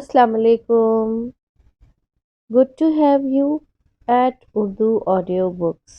Assalamu alaikum. Good to have you at Urdu Audio Books.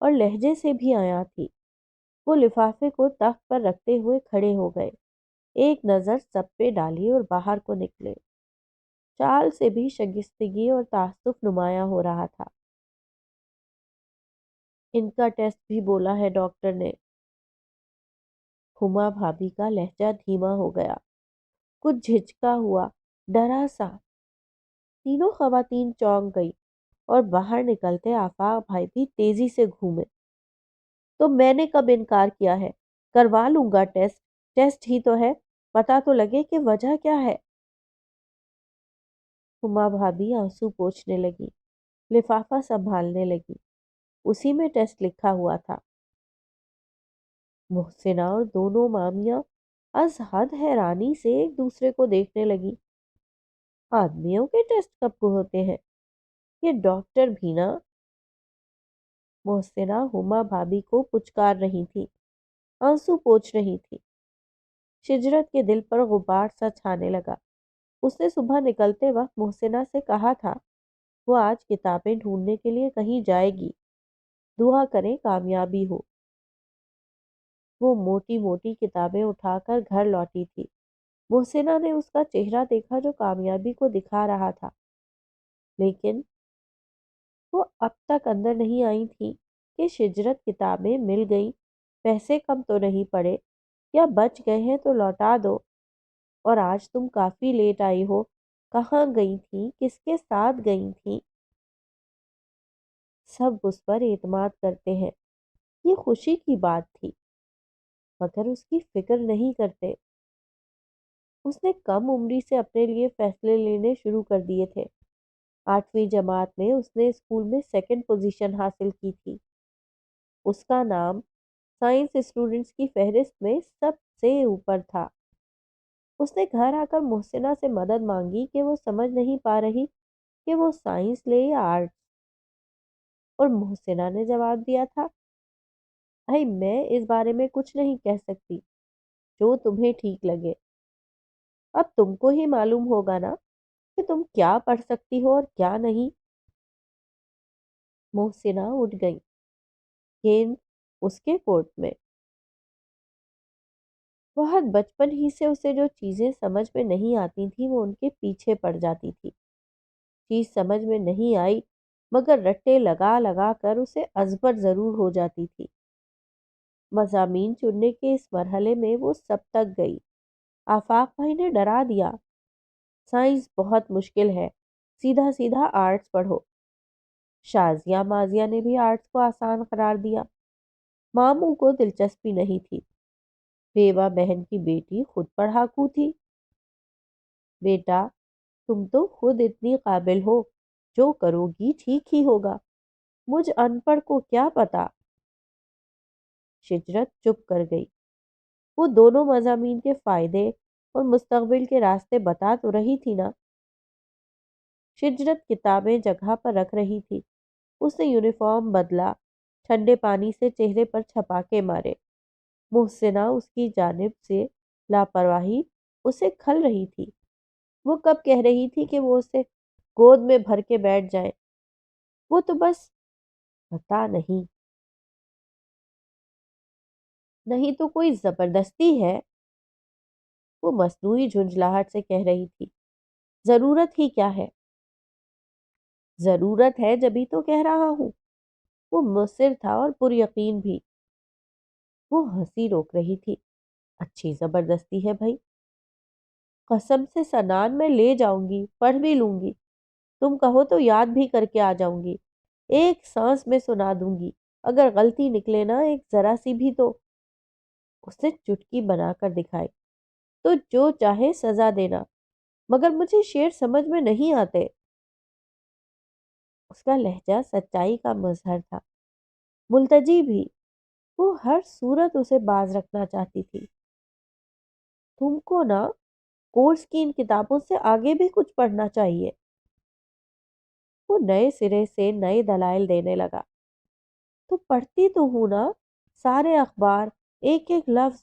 اور لہجے سے بھی آیا تھی۔ وہ لفافے کو تخت پر رکھتے ہوئے کھڑے ہو گئے، ایک نظر سب پہ ڈالی اور باہر کو نکلے۔ چال سے بھی شگفتگی اور تعصب نمایاں ہو رہا تھا۔ ان کا ٹیسٹ بھی بولا ہے ڈاکٹر نے۔ ہما بھابھی کا لہجہ دھیما ہو گیا، کچھ جھجکا ہوا، ڈرا سا۔ تینوں خواتین چونک گئی اور باہر نکلتے آفاق بھائی بھی تیزی سے گھومے۔ تو میں نے کب انکار کیا ہے؟ کروا لوں گا ٹیسٹ، ٹیسٹ ہی تو ہے، پتا تو لگے کہ وجہ کیا ہے۔ ہما بھابھی آنسو پوچھنے لگی، لفافہ سنبھالنے لگی۔ اسی میں ٹیسٹ لکھا ہوا تھا۔ محسنہ اور دونوں مامیاں از حد حیرانی سے ایک دوسرے کو دیکھنے لگی۔ آدمیوں کے ٹیسٹ کب کو ہوتے ہیں؟ یہ ڈاکٹر بھی نا۔ محسنہ ہما بھابھی کو پچکار رہی تھی، آنسو پوچھ رہی تھی۔ شجرت کے دل پر غبار سا چھانے لگا۔ اس نے صبح نکلتے وقت محسنہ سے کہا تھا وہ آج کتابیں ڈھونڈنے کے لیے کہیں جائے گی، دعا کریں کامیابی ہو۔ وہ موٹی موٹی کتابیں اٹھا کر گھر لوٹی تھی۔ محسنہ نے اس کا چہرہ دیکھا جو کامیابی کو دکھا رہا تھا، لیکن وہ اب تک اندر نہیں آئی تھی کہ شجرت کتابیں مل گئی، پیسے کم تو نہیں پڑے، یا بچ گئے ہیں تو لوٹا دو۔ اور آج تم کافی لیٹ آئی ہو، کہاں گئی تھی، کس کے ساتھ گئی تھی؟ سب اس پر اعتماد کرتے ہیں، یہ خوشی کی بات تھی، مگر اس کی فکر نہیں کرتے۔ اس نے کم عمری سے اپنے لیے فیصلے لینے شروع کر دیے تھے۔ 8ویں جماعت میں اس نے اسکول میں سیکنڈ پوزیشن حاصل کی تھی۔ اس کا نام سائنس اسٹوڈنٹس کی فہرست میں سب سے اوپر تھا۔ اس نے گھر آ کر محسنہ سے مدد مانگی کہ وہ سمجھ نہیں پا رہی کہ وہ سائنس لے یا آرٹ، اور محسنہ نے جواب دیا تھا، بھائی میں اس بارے میں کچھ نہیں کہہ سکتی، جو تمہیں ٹھیک لگے۔ اب تم کو ہی معلوم ہوگا نا کہ تم کیا پڑھ سکتی ہو اور کیا نہیں۔ محسنہ اٹھ گئی، گیند اس کے کورٹ میں۔ بہت بچپن ہی سے اسے جو چیزیں سمجھ میں نہیں آتی تھی وہ ان کے پیچھے پڑ جاتی تھی۔ چیز سمجھ میں نہیں آئی مگر رٹے لگا لگا کر اسے ازبر ضرور ہو جاتی تھی۔ مضامین چننے کے اس مرحلے میں وہ سب تک گئی۔ آفاق بھائی نے ڈرا دیا، سائنس بہت مشکل ہے، سیدھا سیدھا آرٹس پڑھو۔ شازیہ مازیہ نے بھی آرٹس کو آسان قرار دیا۔ ماموں کو دلچسپی نہیں تھی، بیوہ بہن کی بیٹی خود پڑھاکو تھی۔ بیٹا تم تو خود اتنی قابل ہو، جو کرو گی ٹھیک ہی ہوگا، مجھ ان پڑھ کو کیا پتا۔ شجرت چپ کر گئی۔ وہ دونوں مضامین کے فائدے اور مستقبل کے راستے بتا تو رہی تھی نا۔ شجرت کتابیں جگہ پر رکھ رہی تھی۔ اس نے یونیفارم بدلا، ٹھنڈے پانی سے چہرے پر چھپاکے مارے۔ محسنہ اس کی جانب سے لاپرواہی اسے کھل رہی تھی۔ وہ کب کہہ رہی تھی کہ وہ اسے گود میں بھر کے بیٹھ جائے؟ وہ تو بس پتا نہیں، نہیں تو کوئی زبردستی ہے۔ وہ مصنوعی جھنجھلاہٹ سے کہہ رہی تھی، ضرورت ہی کیا ہے؟ ضرورت ہے جبھی تو کہہ رہا ہوں۔ وہ مصر تھا اور پر یقین بھی۔ وہ ہنسی روک رہی تھی، اچھی زبردستی ہے بھائی، قسم سے سنان میں لے جاؤں گی، پڑھ بھی لوں گی، تم کہو تو یاد بھی کر کے آ جاؤں گی، ایک سانس میں سنا دوں گی، اگر غلطی نکلے نا ایک ذرا سی بھی تو۔ اس نے چٹکی بنا کر دکھائی، تو جو چاہے سزا دینا، مگر مجھے شعر سمجھ میں نہیں آتے۔ اس کا لہجہ سچائی کا مظہر تھا، ملتجی بھی۔ وہ ہر صورت اسے باز رکھنا چاہتی تھی۔ تم کو نا کورس کی ان کتابوں سے آگے بھی کچھ پڑھنا چاہیے۔ وہ نئے سرے سے نئے دلائل دینے لگا، تو پڑھتی تو ہوں نا، سارے اخبار، ایک ایک لفظ۔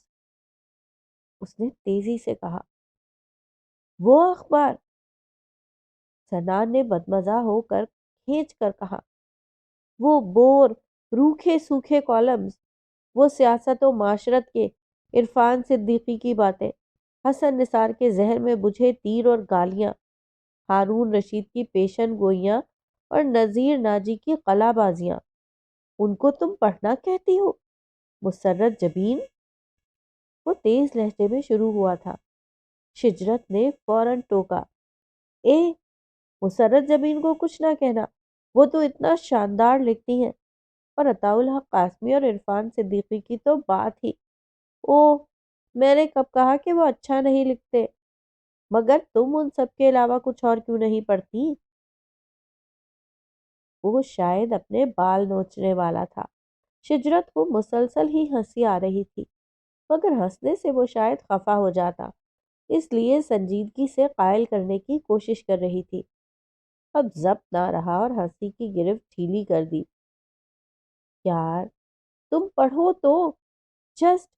اس نے تیزی سے کہا، وہ اخبار؟ سنان نے بدمزہ ہو کر کھینچ کر کہا، وہ بور روکھے سوکھے کالمز، وہ سیاست و معاشرت کے عرفان صدیقی کی باتیں، حسن نثار کے ذہن میں بجھے تیر اور گالیاں، ہارون رشید کی پیشن گوئیاں اور نذیر ناجی کی قلع بازیاں، ان کو تم پڑھنا کہتی ہو؟ مسرت جبین، وہ تیز لہجے میں شروع ہوا تھا۔ شجرت نے فوراً ٹوکا، اے، مسرت جبین کو کچھ نہ کہنا، وہ تو اتنا شاندار لکھتی ہیں، اور عطاء الحق قاسمی اور عرفان صدیقی کی تو بات ہی، اوہ، میں نے کب کہا کہ وہ اچھا نہیں لکھتے؟ مگر تم ان سب کے علاوہ کچھ اور کیوں نہیں پڑھتی؟ وہ شاید اپنے بال نوچنے والا تھا۔ شجرت کو مسلسل ہی ہنسی آ رہی تھی، مگر ہنسنے سے وہ شاید خفا ہو جاتا، اس لیے سنجیدگی سے قائل کرنے کی کوشش کر رہی تھی۔ اب ضبط نہ رہا اور ہنسی کی گرفت ڈھیلی کر دی۔ یار، تم پڑھو تو، جسٹ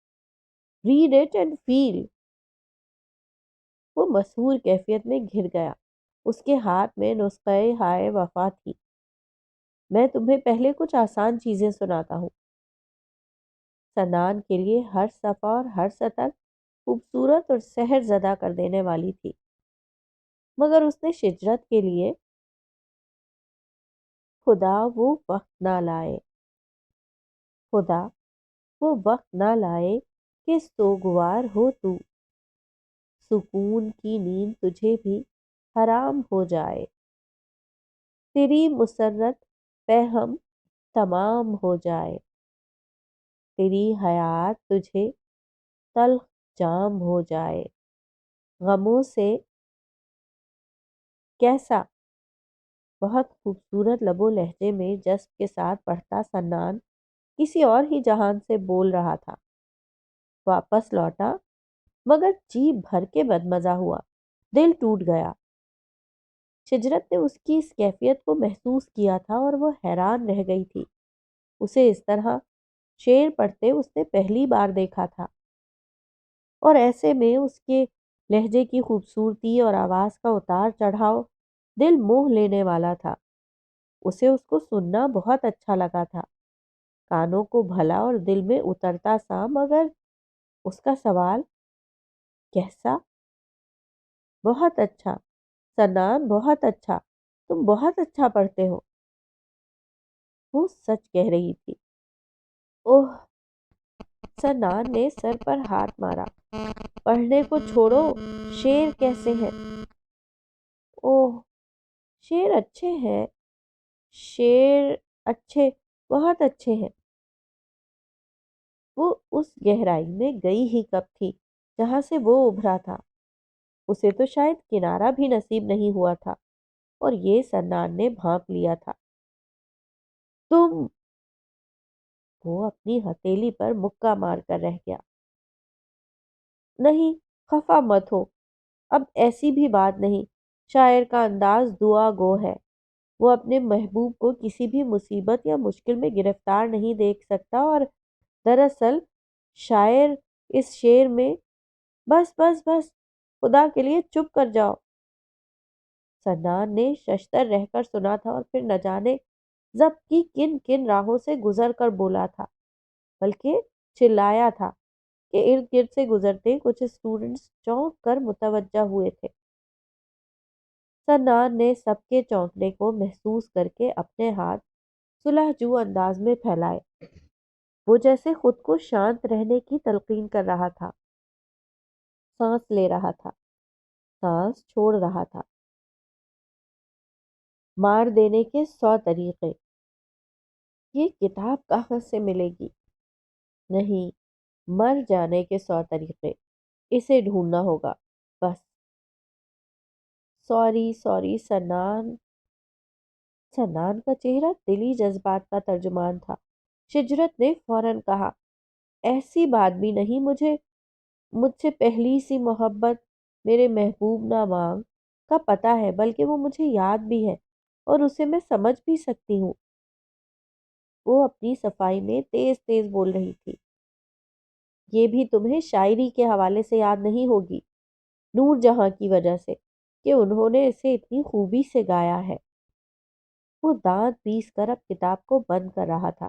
ریڈ اٹ اینڈ فیل۔ وہ مسحور کیفیت میں گھر گیا۔ اس کے ہاتھ میں نسخہ ہائے وفا تھی۔ میں تمہیں پہلے کچھ آسان چیزیں سناتا ہوں۔ سنان کے لیے ہر صفحہ اور ہر سطر خوبصورت اور سحر زدہ کر دینے والی تھی، مگر اس نے شجرت کے لیے خدا وہ وقت نہ لائے، خدا وہ وقت نہ لائے کہ سوگوار ہو تو، سکون کی نیند تجھے بھی حرام ہو جائے، تیری مسرت پہ ہم تمام ہو جائے، تیری حیات تجھے تلخ جام ہو جائے، غموں سے کیسا۔ بہت خوبصورت لب و لہجے میں جذب کے ساتھ پڑھتا سنان کسی اور ہی جہان سے بول رہا تھا۔ واپس لوٹا، مگر جی بھر کے بدمزہ ہوا، دل ٹوٹ گیا۔ شجرت نے اس کی اس کیفیت کو محسوس کیا تھا اور وہ حیران رہ گئی تھی۔ اسے اس طرح شعر پڑھتے اس نے پہلی بار دیکھا تھا، اور ایسے میں اس کے لہجے کی خوبصورتی اور آواز کا اتار چڑھاؤ دل موہ لینے والا تھا۔ اسے اس کو سننا بہت اچھا لگا تھا، کانوں کو بھلا اور دل میں اترتا سا، مگر اس کا سوال کیسا؟ بہت اچھا سنان، بہت اچھا، تم بہت اچھا پڑھتے ہو۔ وہ سچ کہہ رہی تھی۔ اوہ، سنان نے سر پر ہاتھ مارا، پڑھنے کو چھوڑو، شعر کیسے ہیں؟ اوہ، شعر اچھے ہیں، شعر اچھے، بہت اچھے ہیں۔ وہ اس گہرائی میں گئی ہی کب تھی جہاں سے وہ ابھرا تھا؟ اسے تو شاید کنارہ بھی نصیب نہیں ہوا تھا، اور یہ سنان نے بھانپ لیا تھا۔ تم، وہ اپنی ہتھیلی پر مکہ مار کر رہ گیا۔ نہیں، خفا مت ہو، اب ایسی بھی بات نہیں۔ شاعر کا انداز دعا گو ہے، وہ اپنے محبوب کو کسی بھی مصیبت یا مشکل میں گرفتار نہیں دیکھ سکتا، اور دراصل شاعر اس شعر میں، بس بس بس، خدا کے لیے چپ کر جاؤ۔ سنان نے ششتر رہ کر سنا تھا، اور پھر نہ جانے ضبط کی کن کن راہوں سے گزر کر بولا تھا، بلکہ چلایا تھا کہ ارد گرد سے گزرتے کچھ اسٹوڈنٹس چونک کر متوجہ ہوئے تھے۔ سنان نے سب کے چونکنے کو محسوس کر کے اپنے ہاتھ صلح جو انداز میں پھیلائے، وہ جیسے خود کو شانت رہنے کی تلقین کر رہا تھا۔ سانس لے رہا تھا، سانس چھوڑ رہا تھا۔ مار دینے کے 100 طریقے۔ یہ کتاب کہاں سے ملے گی؟ نہیں، مر جانے کے 100 طریقے، اسے ڈھونڈنا ہوگا، بس۔ سوری سوری سنان۔ سنان کا چہرہ دلی جذبات کا ترجمان تھا۔ شجرت نے فوراً کہا، ایسی بات بھی نہیں، مجھ سے پہلی سی محبت میرے محبوب نہ مانگ کا پتہ ہے، بلکہ وہ مجھے یاد بھی ہے، اور اسے میں سمجھ بھی سکتی ہوں۔ وہ اپنی صفائی میں تیز تیز بول رہی تھی۔ یہ بھی تمہیں شاعری کے حوالے سے یاد نہیں ہوگی، نور جہاں کی وجہ سے، کہ انہوں نے اسے اتنی خوبی سے گایا ہے۔ وہ دانت پیس کر اب کتاب کو بند کر رہا تھا۔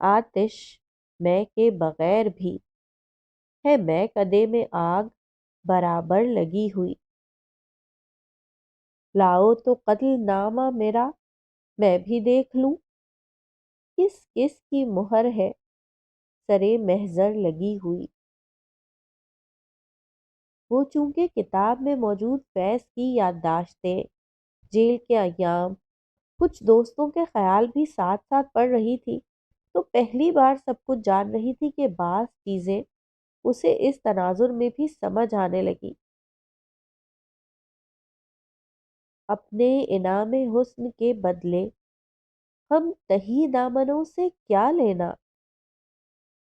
آتش میں کے بغیر بھی ہے، میں کدے میں آگ برابر لگی ہوئی، لاؤ تو قتل نامہ میرا میں بھی دیکھ لوں، کس کس کی مہر ہے سرے محضر لگی ہوئی۔ وہ چونکہ کتاب میں موجود فیض کی یادداشتیں، جیل کے ایام، کچھ دوستوں کے خیال بھی ساتھ ساتھ پڑھ رہی تھی، تو پہلی بار سب کچھ جان رہی تھی کہ بعض چیزیں اسے اس تناظر میں بھی سمجھ آنے لگی۔ اپنے انعام حسن کے بدلے ہم تہی دامنوں سے کیا لینا،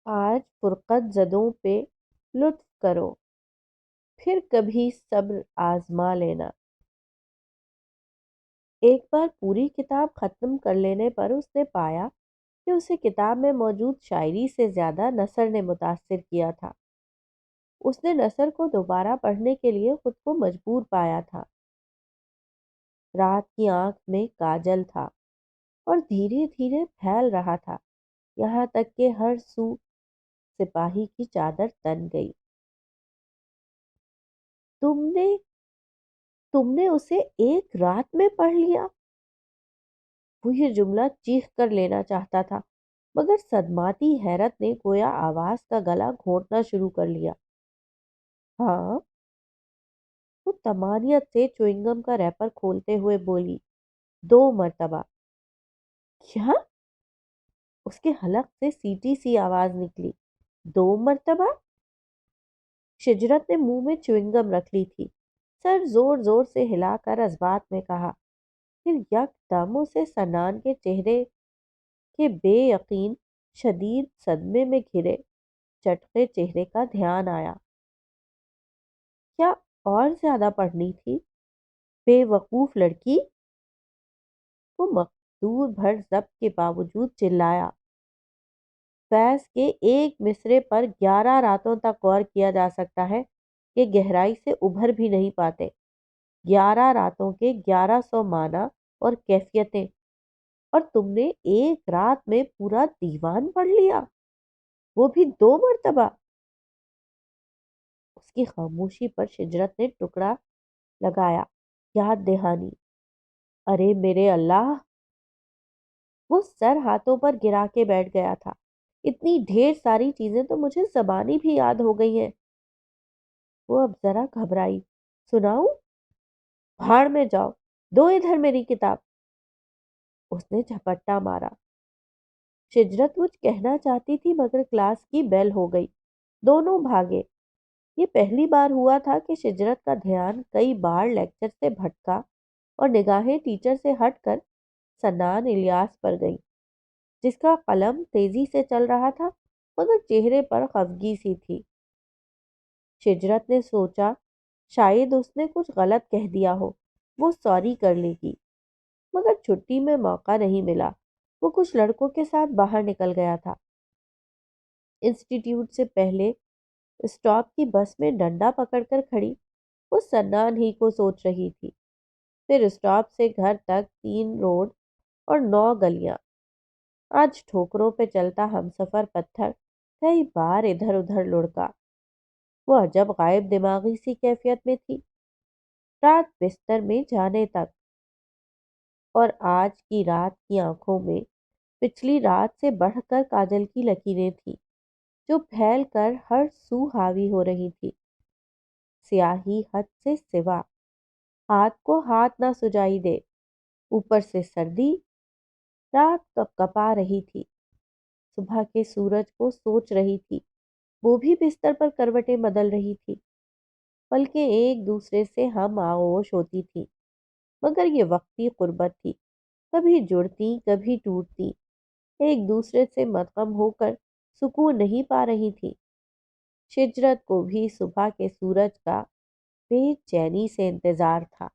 آج فرقت زدوں پہ لطف کرو، پھر کبھی صبر آزما لینا۔ ایک بار پوری کتاب ختم کر لینے پر اس نے پایا کہ اسے کتاب میں موجود شاعری سے زیادہ نثر نے متاثر کیا تھا۔ اس نے نثر کو دوبارہ پڑھنے کے لیے خود کو مجبور پایا تھا۔ رات کی آنکھ میں کاجل تھا اور دھیرے دھیرے پھیل رہا تھا، یہاں تک کہ ہر سو سپاہی کی چادر تن گئی۔ تم نے تم نے اسے ایک رات میں پڑھ لیا؟ وہ یہ جملہ چیخ کر لینا چاہتا تھا، مگر صدماتی حیرت نے گویا آواز کا گلا گھونٹنا شروع کر لیا۔ ہاں، وہ طمانیت سے چوئنگم کا ریپر کھولتے ہوئے بولی، 2 مرتبہ۔ کیا؟ اس کے حلق سے سیٹی سی آواز نکلی، 2 مرتبہ؟ شجرت نے منہ میں چوئنگم رکھ لی تھی، سر زور زور سے ہلا کر اثبات میں کہا، پھر یک دم اسے سنان کے چہرے کے بے یقین شدید صدمے میں گھرے چٹخے چہرے کا دھیان آیا۔ کیا اور زیادہ پڑھنی تھی، بے وقوف لڑکی؟ وہ مقدور بھر ضبط کے باوجود چلایا۔ فیض کے ایک مصرے پر 11 راتوں تک غور کیا جا سکتا ہے کہ گہرائی سے ابھر بھی نہیں پاتے۔ 11 راتوں کے 1100 معنی اور کیفیتیں، اور تم نے ایک رات میں پورا دیوان پڑھ لیا، وہ بھی 2 مرتبہ؟ اس کی خاموشی پر شجرت نے ٹکڑا لگایا، یاد دہانی۔ ارے میرے اللہ! وہ سر ہاتھوں پر گرا کے بیٹھ گیا تھا۔ اتنی ڈھیر ساری چیزیں تو مجھے زبانی بھی یاد ہو گئی ہیں۔ وہ اب ذرا گھبرائی۔ سناؤں؟ بھاڑ میں جاؤ، دو ادھر میری کتاب۔ اس نے جھپٹا مارا۔ شجرت کچھ کہنا چاہتی تھی مگر کلاس کی بیل ہو گئی، دونوں بھاگے۔ یہ پہلی بار ہوا تھا کہ شجرت کا دھیان کئی بار لیکچر سے بھٹکا اور نگاہیں ٹیچر سے ہٹ کر سنان الیاس پر گئی، جس کا قلم تیزی سے چل رہا تھا مگر چہرے پر خفگی سی تھی۔ شجرت نے سوچا شاید اس نے کچھ غلط کہہ دیا ہو، وہ سوری کر لے گی، مگر چھٹی میں موقع نہیں ملا۔ وہ کچھ لڑکوں کے ساتھ باہر نکل گیا تھا۔ انسٹیٹیوٹ سے پہلے اسٹاپ کی بس میں ڈنڈا پکڑ کر کھڑی وہ سنان ہی کو سوچ رہی تھی۔ پھر اسٹاپ سے گھر تک 3 روڈ اور 9 گلیاں۔ آج ٹھوکروں پہ چلتا ہمسفر پتھر کئی بار ادھر ادھر لڑکا۔ وہ عجب غائب دماغی سی کیفیت میں تھی، رات بستر میں جانے تک، اور آج کی رات کی آنکھوں میں پچھلی رات سے بڑھ کر کاجل کی لکیریں تھیں جو پھیل کر ہر سو حاوی ہو رہی تھی۔ سیاہی حد سے سوا، ہاتھ کو ہاتھ نہ سجائی دے، اوپر سے سردی، رات کپ کپا رہی تھی۔ صبح کے سورج کو سوچ رہی تھی، وہ بھی بستر پر کروٹیں بدل رہی تھی، پلکیں ایک دوسرے سے ہم آغوش ہوتی تھی، مگر یہ وقتی قربت تھی، کبھی جڑتی کبھی ٹوٹتی، ایک دوسرے سے مدغم ہو کر سکون نہیں پا رہی تھی۔ شجرت کو بھی صبح کے سورج کا بے چینی سے انتظار تھا۔